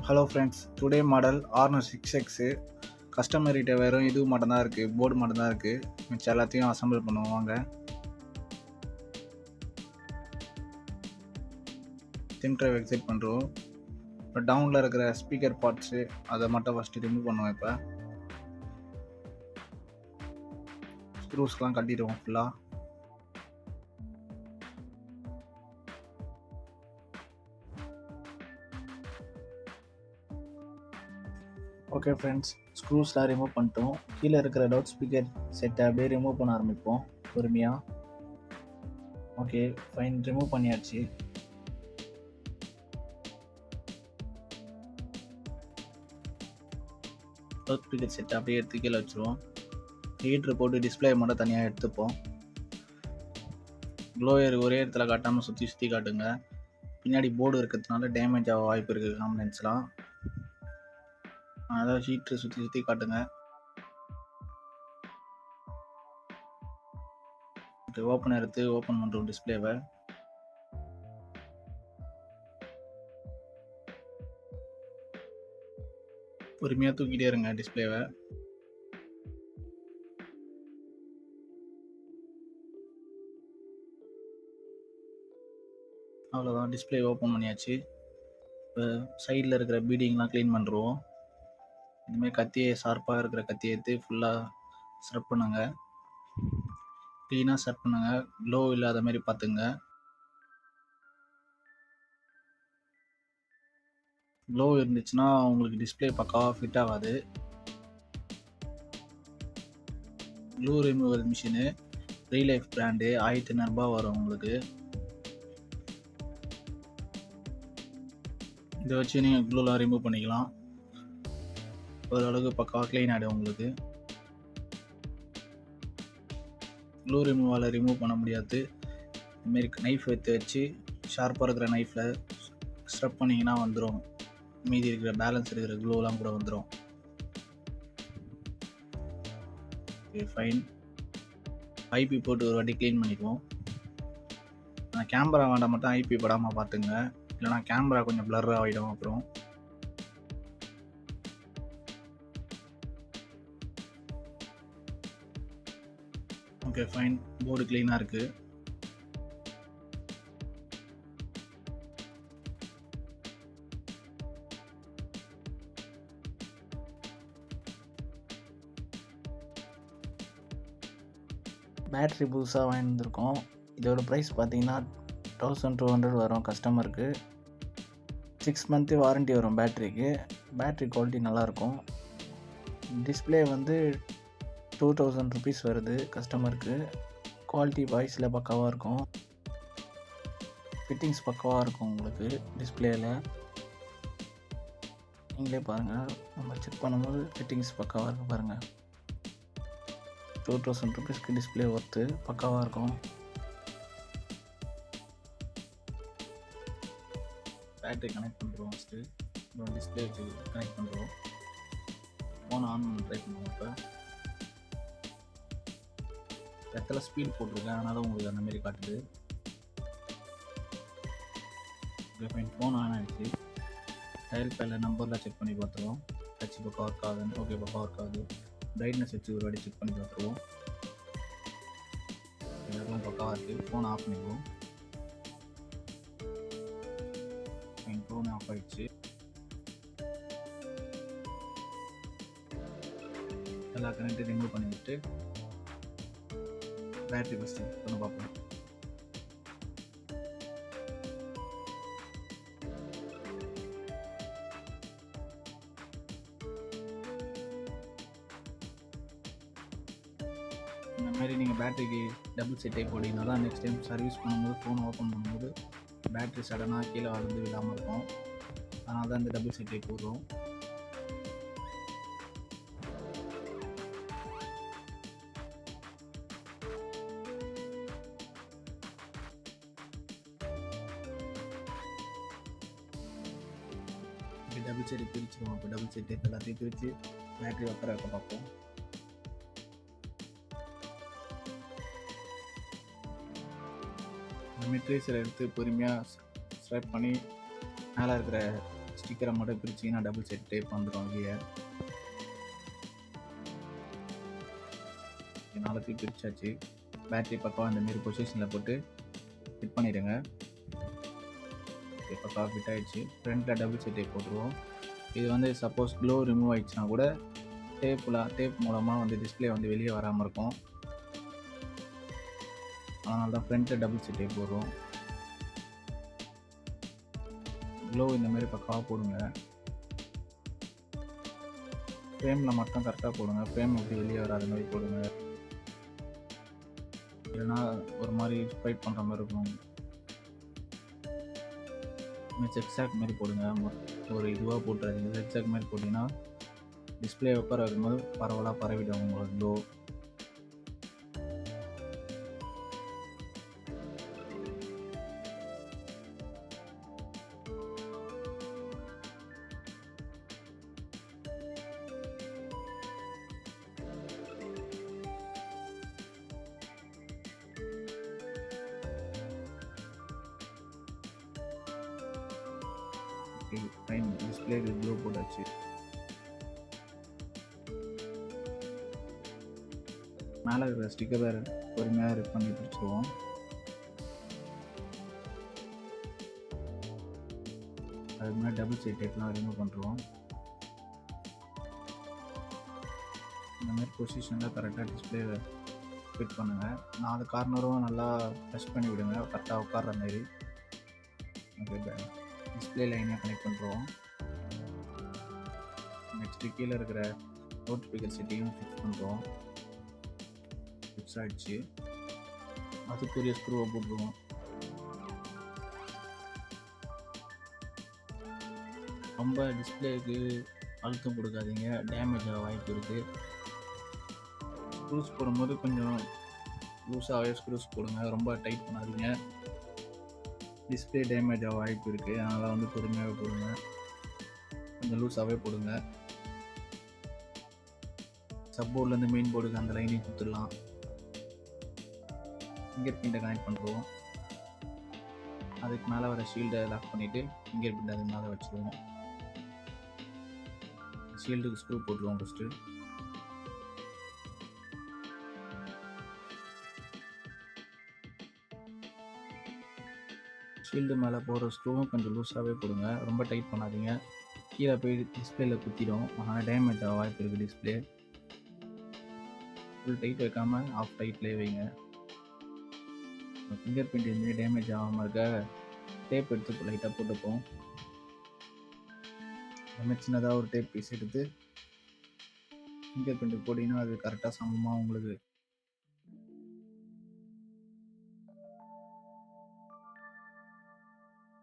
Hello friends, today model ஆர்னர் 6X கஸ்டமர்கிட்ட வெறும் இது மட்டும்தான் இருக்குது, போர்டு மட்டும்தான் இருக்குது. மிச்சம் எல்லாத்தையும் அசம்பிள் பண்ணுவோம் வாங்க. சிம் ட்ரைவ் எக்ஸிட் பண்ணுறோம். இப்போ டவுனில் இருக்கிற ஸ்பீக்கர் பார்ட்ஸு அதை மட்டும் ஃபஸ்ட்டு ரிமூவ் பண்ணுவோம். இப்போ ஸ்க்ரூஸ்லாம் கட்டிடுவோம் ஃபுல்லாக. ஓகே ஃப்ரெண்ட்ஸ், ஸ்க்ரூஸ்லாம் ரிமூவ் பண்ணிட்டோம். கீழே இருக்கிற லவுட் ஸ்பீக்கர் செட்டை அப்படியே ரிமூவ் பண்ண ஆரம்பிப்போம் பொறுமையாக. ஓகே ஃபைன், ரிமூவ் பண்ணியாச்சு. லவுட் ஸ்பீக்கர் செட்டை அப்படியே எடுத்து கீழே வச்சுருவோம். ஹீட்ரு போட்டு டிஸ்பிளே மட்டும் தனியாக எடுத்துப்போம். க்ளோயர் ஒரே இடத்துல காட்டாமல் சுற்றி சுற்றி காட்டுங்க. பின்னாடி போர்டு இருக்கிறதுனால டேமேஜ் ஆக வாய்ப்பு இருக்குது காம்பனன்ட்ஸ்லாம். அதாவது ஹீட்ரு சுற்றி சுற்றி காட்டுங்க. ஓப்பன் எடுத்து ஓப்பன் பண்ணுறோம் டிஸ்பிளேவை. பொறுமையாக தூக்கிட்டே இருங்க டிஸ்பிளேவை. அவ்வளோதான், டிஸ்பிளே ஓப்பன் பண்ணியாச்சு. இப்போ சைடில் இருக்கிற பீடிங்லாம் க்ளீன் பண்ணுறோம். இதுமாதிரி கத்தியை ஷார்ப்பாக இருக்கிற கத்தியை எடுத்து ஃபுல்லாக ஸ்க்ரப் பண்ணுங்க. க்ளீனாக ஸ்க்ரப் பண்ணுங்க, க்ளோ இல்லாத மாதிரி பார்த்துங்க. க்ளோ இருந்துச்சுன்னா உங்களுக்கு டிஸ்பிளே பக்காவாக ஃபிட் ஆகாது. க்ளூ ரிமூவல் மிஷினு ரீலைஃப் பிராண்டு 1500 ரூபா வரும் உங்களுக்கு. இதை வச்சு நீங்கள் க்ளூலாம் ரிமூவ் பண்ணிக்கலாம். ஓரளவுக்கு பக்காவாக க்ளீன் ஆகிடும் உங்களுக்கு. க்ளூ ரிமூவால் ரிமூவ் பண்ண முடியாது. இதுமாரி நைஃப் எடுத்து வச்சு ஷார்ப்பாக இருக்கிற நைஃப்பில் ஸ்க்ரப் பண்ணிங்கன்னா வந்துடும். மீதி இருக்கிற பேலன்ஸ் இருக்கிற க்ளூலாம் கூட வந்துடும். ஓகே ஃபைன், ஐபி போட்டு ஒரு வாட்டி க்ளீன் பண்ணிக்குவோம். கேமரா வேண்டாம் மட்டும் ஐபி படாமல் பார்த்துங்க, இல்லைனா கேமரா கொஞ்சம் பிளர் ஆகிடும் அப்புறம். ஓகே ஃபைன், போர்டு க்ளீனாக இருக்குது. பேட்ரி புதுசாக வாங்கியிருந்துருக்கோம். இதோட ப்ரைஸ் பார்த்தீங்கன்னா 1200 வரும் கஸ்டமருக்கு. 6 மந்த்து வாரண்ட்டி வரும் பேட்ரிக்கு. பேட்ரி குவாலிட்டி நல்லாயிருக்கும். டிஸ்பிளே வந்து 2000 ருபீஸ் வருது கஸ்டமருக்கு. குவாலிட்டி வாய்ஸில் பக்காவாக இருக்கும். ஃபிட்டிங்ஸ் பக்காவாக இருக்கும் உங்களுக்கு டிஸ்பிளேயில். நீங்களே பாருங்கள், நம்ம செக் பண்ணும்போது ஃபிட்டிங்ஸ் பக்காவாக இருக்குது பாருங்கள். 2000 ருபீஸ்க்கு டிஸ்பிளே ஒர்த்து, பக்காவாக இருக்கும். பேட்டரி கனெக்ட் பண்ணுறோம் ஃபஸ்ட்டு. அப்புறம் டிஸ்பிளே வச்சு கனெக்ட் பண்ணுறோம். ஃபோன் ஆன் பண்ண ட்ரை பண்ணுவோம். இப்போ இடத்துல ஸ்பீட் போட்டிருக்கேன், அதனால் உங்களுக்கு அந்தமாரி காட்டுது. ஓகே ஃபைன், ஃபோன் ஆன் ஆகிடுச்சு. டயல் பேடில் நம்பர்லாம் செக் பண்ணி பார்த்துருவோம். டச் பக்கம் ஒர்க் ஆகுதுன்னு. ஓகே பக்கம் ஒர்க் ஆகுது. பிரைட்னஸ் வச்சு ஒரு வாட்டி செக் பண்ணி பார்த்துருவோம். எல்லாருக்கும் பக்காவாக இருக்குது. ஃபோன் ஆஃப் பண்ணிக்குவோம். என் ஃபோன் ஆஃப் ஆகிடுச்சு. எல்லா கனெக்டும் ரிமூவ் பண்ணிவிட்டு பேட்டரி ஃபஸ்ட்டு பண்ண பார்ப்போம். இந்த மாதிரி நீங்கள் பேட்டரிக்கு டபுள் செட்டே போட்டிங்கன்னா தான் நெக்ஸ்ட் டைம் சர்வீஸ் பண்ணும்போது ஃபோன் ஓப்பன் பண்ணும்போது பேட்டரி சடனாக கீழே வந்து விடாமல் இருக்கும். அதனால தான் இந்த டபுள் செட்டே போடுறோம். டபுள் செட்டு பிரிச்சுருவோம். இப்போ டபுள் செட்டு எல்லாத்தையும் பிரித்து பேட்டரி உட்கார வைக்க பார்ப்போம். மெட்ரீஸில் எடுத்து பொறுமையாக ஸ்வைப் பண்ணி மேலே இருக்கிற ஸ்டிக்கரை மட்டும் பிரிச்சிங்கன்னா டபுள் சைட் டேப் வந்துடும் வெளியே. 4 பிரிச்சாச்சு. பேட்டரி பக்கம் இந்த மாரி பொசிஷனில் போட்டு ஃபிட் பண்ணிடுங்க. பக்காவாக ஃபிட் ஆகிடுச்சு. ஃப்ரண்ட்டில் டபுள் சைட் டேப் போட்டுருவோம். இது வந்து சப்போஸ் க்ளோ ரிமூவ் ஆகிடுச்சுன்னா கூட டேப் மூலமாக வந்து டிஸ்பிளே வந்து வெளியே வராமல் இருக்கும். அதனால தான் ஃப்ரண்ட்டில் டபுள் சைட் டேப் போடுறோம். க்ளோ இந்த மாதிரி பக்காவாக போடுங்க. ஃப்ரேமில் மட்டும் கரெக்டாக போடுங்க. ஃப்ரேம் எப்படி வெளியே வராத மாதிரி போடுங்க. இல்லைன்னா ஒரு மாதிரி ஸ்ப்ரைட் பண்ணுற மாதிரி இருக்கும். ஜெக்ஸாக் மாதிரி போடுங்க. ஒரு இதுவாக போட்டுறாதீங்க. ஜெக்ஸாக் மாதிரி போட்டிங்கன்னா டிஸ்பிளே உட்கார வைக்கும்போது பரவலாக பரவிடும் உங்களுக்கு க்ளோ. ஃபைன், டிஸ்பிளேக்கு க்ளோ போட்டாச்சு. மேலே இருக்கிற ஸ்டிக்கரை பொறுமையாக ரிப் பண்ணி பிடிச்சிருவோம். அதுக்கு முன்னாடி டபுள் சைட் டேப்லாம் ரிமூவ் பண்ணுறோம். இந்த மாதிரி பொசிஷனில் கரெக்டாக டிஸ்பிளே ஃபிட் பண்ணுங்கள். 4 கார்னரும் நல்லா ப்ரெஸ் பண்ணி விடுங்க, கரெக்டாக உட்கார்ற மாதிரி. ஓகே, டிஸ்பிளே லைனாக கனெக்ட் பண்ணுறோம். நெக்ஸ்ட்டு கீழே இருக்கிற லவுட் ஸ்பீக்கர் செட்டிங்கும் ஃபிக்ஸ் பண்ணுறோம். ஃபிக்ஸ் ஆகிடுச்சு. அதுக்குரிய ஸ்க்ரூவை போட்டுருவோம். ரொம்ப டிஸ்பிளேக்கு அழுத்தம் கொடுக்காதீங்க, டேமேஜ் ஆக வாய்ப்பு இருக்குது. ஸ்க்ரூஸ் போடும்போது கொஞ்சம் லூஸாகவே ஸ்க்ரூஸ் போடுங்க, ரொம்ப டைட் பண்ணாதீங்க. டிஸ்பிளே டேமேஜ் ஆக வாய்ப்பு இருக்குது. அதனால் வந்து பொறுமையாகவே போடுங்க, கொஞ்சம் லூஸாகவே போடுங்க. சப்போர்ட்லேருந்து மெயின் போர்டுக்கு அந்த லைனையும் கொடுத்துடலாம். ஃபிங்கர் பிரிண்ட்டை கனெக்ட் பண்ணுறோம். அதுக்கு மேலே வர ஷீல்டை லாக் பண்ணிவிட்டு ஃபிங்கர் பிரிண்ட் அதுக்கு மேலே வச்சுருவோம். ஷீல்டுக்கு ஸ்க்ரூ போட்டுருவோம் ஃபஸ்ட்டு. ஷீல்டு மேலே போகிற ஸ்க்ரூவும் கொஞ்சம் லூஸாகவே போடுங்க, ரொம்ப டைட் பண்ணாதீங்க. கீழே போய் டிஸ்பிளேயில் குத்திடும், அதனால் டேமேஜ் ஆக வாய்ப்பு இருக்குது டிஸ்பிளே. ஃபுல் டைட் வைக்காமல் ஆஃப் டைட்லேயே வைங்க. ஃபிங்கர் பிரிண்ட் இதுமாரி டேமேஜ் ஆகாமல் இருக்க டேப் எடுத்து லைட்டாக போட்டுப்போம். அதுமாதிரி சின்னதாக ஒரு டேப் பீஸ் எடுத்து ஃபிங்கர் பிரிண்ட் போட்டிங்கன்னா அது கரெக்டாக சமமாக உங்களுக்கு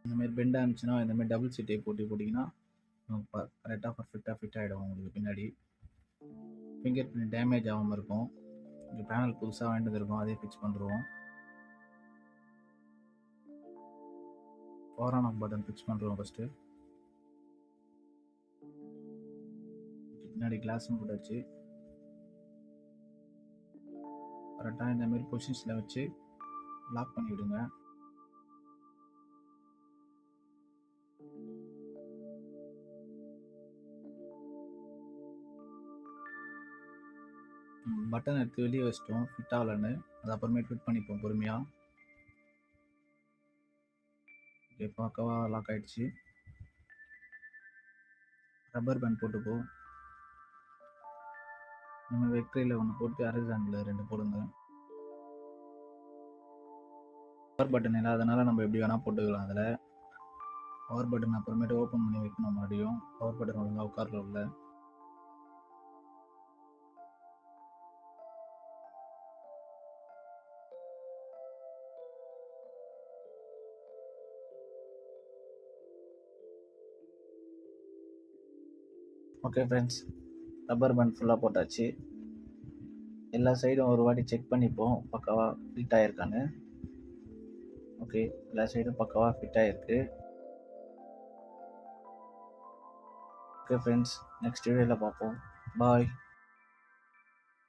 இந்தமாரி பெண்டாக இருந்துச்சுன்னா இந்தமாதிரி டபுள் சைட் டேப் போட்டிங்கன்னா கரெக்டாக பர்ஃபெக்டாக ஃபிட் ஆகிடும் உங்களுக்கு பின்னாடி. ஃபிங்கர் பிரிண்ட் டேமேஜ் ஆகாமல் இருக்கும். இந்த பேனல் புதுசாக வாங்கிட்டு இருக்கும், அதே ஃபிக்ஸ் பண்ணுறோம். பவர் ஆன் பட்டன் ஃபிக்ஸ் பண்ணுறோம் ஃபஸ்ட்டு. பின்னாடி கிளாஸும் போட்டாச்சு. கரெக்டாக இந்த மாதிரி பொசிஷனில் வச்சு லாக் பண்ணி விடுங்க. பட்டன் எடுத்து வெளியே வச்சிட்டோம், ஃபிட் ஆகலன்னு. அது அப்புறமே ஃபிட் பண்ணிப்போம் பொறுமையாக. ஓகே, பக்காவாக லாக் ஆகிடுச்சு. ரப்பர் பேண்ட் போட்டுப்போம். நம்ம வெக்ட்ரியில் ஒன்று போட்டு ஹாரிசான்டலில் 2 போடுங்க. பவர் பட்டன் இல்லாதனால நம்ம எப்படி வேணால் போட்டுக்கலாம். அதில் பவர் பட்டன் அப்புறமேட்டு ஓப்பன் பண்ணி வைக்கணும். மறுபடியும் பவர் பட்டன் ஒழுங்காக உட்கார்ல உள்ள. ஓகே ஃப்ரெண்ட்ஸ், ரப்பர் பேண்ட் ஃபுல்லாக போட்டாச்சு. எல்லா சைடும் ஒரு வாட்டி செக் பண்ணிப்போம் பக்காவாக ஃபிட் ஆகிருக்கான்னு. ஓகே, எல்லா சைடும் பக்காவாக ஃபிட் ஆகிருக்கு. ஓகே ஃப்ரெண்ட்ஸ், நெக்ஸ்ட் வீடியோவில் பார்ப்போம். பாய்.